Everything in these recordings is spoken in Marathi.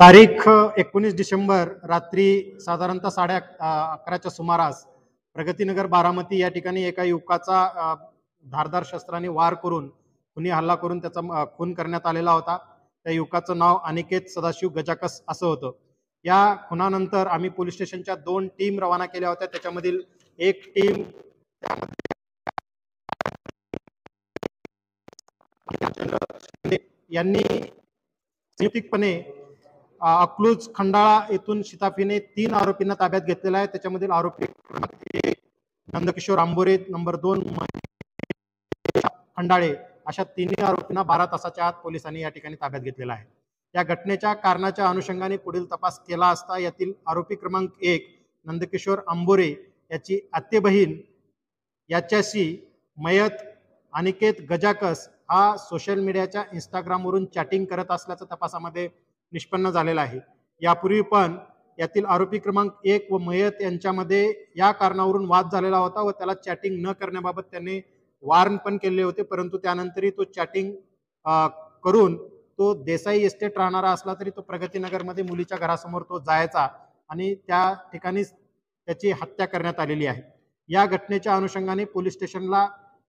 तारीख 19 डिसेंबर रात्री साधारणतः 11:30च्या सुमारास प्रगतीनगर बारामती या ठिकाणी एका युवकाचा धारदार शस्त्राने वार करून खुनी हल्ला करून त्याचा खून करण्यात आलेला होता। त्या युवकाचं नाव अनिकेत सदाशिव गजाकस असं होतं। या खुनानंतर आम्ही पोलीस स्टेशनच्या 2 टीम रवाना केल्या होत्या। त्याच्यामधील एक टीम यांनी संयुक्तपणे अकलूज खंडाळा येथून शिताफीने 3 आरोपींना ताब्यात घेतलेला आहे। त्याच्यामधील आरोपी नंदकिशोर आंबोरे, नंबर 2 खंडाळे अशा तिन्ही आरोपींना 12 तासाच्या आत पोलिसांनी या ठिकाणी ताब्यात घेतलेला आहे। या घटनेच्या कारणाच्या अनुषंगाने पुढील तपास केला असता यातील आरोपी क्रमांक 1 नंदकिशोर आंबोरे याची आत्ते बहीण याच्याशी मयत अनिकेत गजाकस हा सोशल मीडियाच्या इंस्टाग्रामवरून चॅटिंग करत असल्याचं तपासामध्ये निष्पन्न झालेलं आहे। यापूर्वी पण यातील आरोपी क्रमांक 1 व मयत यांच्यामध्ये या कारणावरून वाद झालेला होता व त्याला चॅटिंग न करण्याबाबत त्यांनी वार्न पण केले होते, परंतु त्यानंतरही तो चॅटिंग करून तो देसाई एस्टेट राहणारा असला तरी तो प्रगतीनगरमध्ये मुलीच्या घरासमोर तो जायचा आणि त्या ठिकाणीच त्याची हत्या करण्यात आलेली आहे। या घटनेच्या अनुषंगाने पोलीस स्टेशनला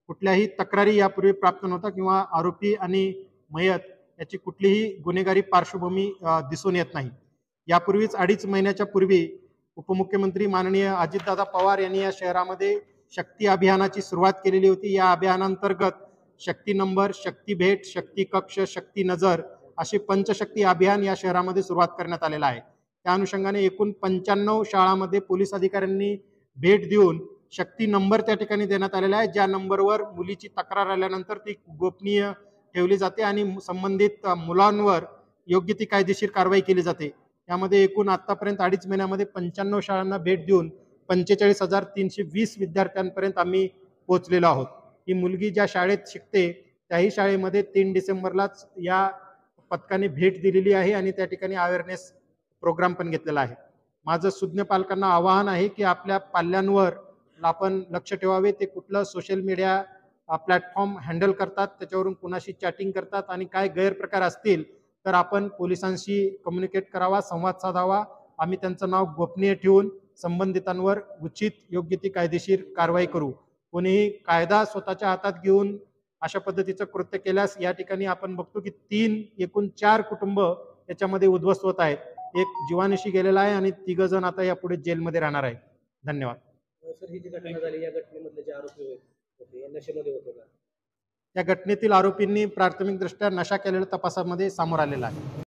कुठल्याही तक्रारी यापूर्वी प्राप्त नव्हता किंवा आरोपी आणि मयत याची कुठलीही गुन्हेगारी पार्श्वभूमी दिसून येत नाही। यापूर्वीच 2.5 महिन्याच्या पूर्वी उपमुख्यमंत्री माननीय अजितदादा पवार यांनी या शहरामध्ये शक्ती अभियानाची सुरुवात केलेली होती। या अभियानांतर्गत शक्ती नंबर, शक्ती भेट, शक्ती कक्ष, शक्ती नजर असे पंचशक्ती अभियान या शहरामध्ये सुरुवात करण्यात आलेलं आहे। त्या अनुषंगाने एकूण 95 शाळांमध्ये पोलीस अधिकाऱ्यांनी भेट देऊन शक्ती नंबर त्या ठिकाणी देण्यात आलेला आहे, ज्या नंबरवर मुलीची तक्रार आल्यानंतर ती गोपनीय ठेवली जाते आणि संबंधित मुलांवर योग्य ती कायदेशीर कारवाई केली जाते। यामध्ये एकूण आतापर्यंत 2.5 महिन्यामध्ये 95 शाळांना भेट देऊन 45,320 विद्यार्थ्यांपर्यंत आम्ही पोहोचलेलो आहोत। ही मुलगी ज्या शाळेत शिकते त्याही शाळेमध्ये 3 डिसेंबरलाच या पथकाने भेट दिलेली आहे आणि त्या ठिकाणी अवेअरनेस प्रोग्राम पण घेतलेला आहे। माझं सुज्ञ पालकांना आवाहन आहे की आपल्या पाल्यांवर आपण लक्ष ठेवावे। ते कुठलं सोशल मीडिया प्लॅटफॉर्म हँडल करतात, त्याच्यावरून कुणाशी चॅटिंग करतात आणि काय गैरप्रकार असतील तर आपण पोलिसांशी कम्युनिकेट करावा, संवाद साधावा। आम्ही त्यांचं नाव गोपनीय ठेवून संबंधितांवर उचित योग्य ती कायदेशीर कारवाई करू। कोणीही कायदा स्वतःच्या हातात घेऊन अशा पद्धतीचं कृत्य केल्यास या ठिकाणी आपण बघतो की एकूण 4 कुटुंब याच्यामध्ये उद्ध्वस्त होत आहेत। एक जीवानिशी गेलेला आहे आणि 3 जण आता यापुढे जेलमध्ये राहणार आहेत। धन्यवाद सर। ही जी घटना झाली या घटनेमधले जे आरोपी होते नशेमध्ये होते का? या घटनेतील आरोपींनी प्राथमिकदृष्ट्या नशा केलेल्या तपासामध्ये समोर आलेला आहे।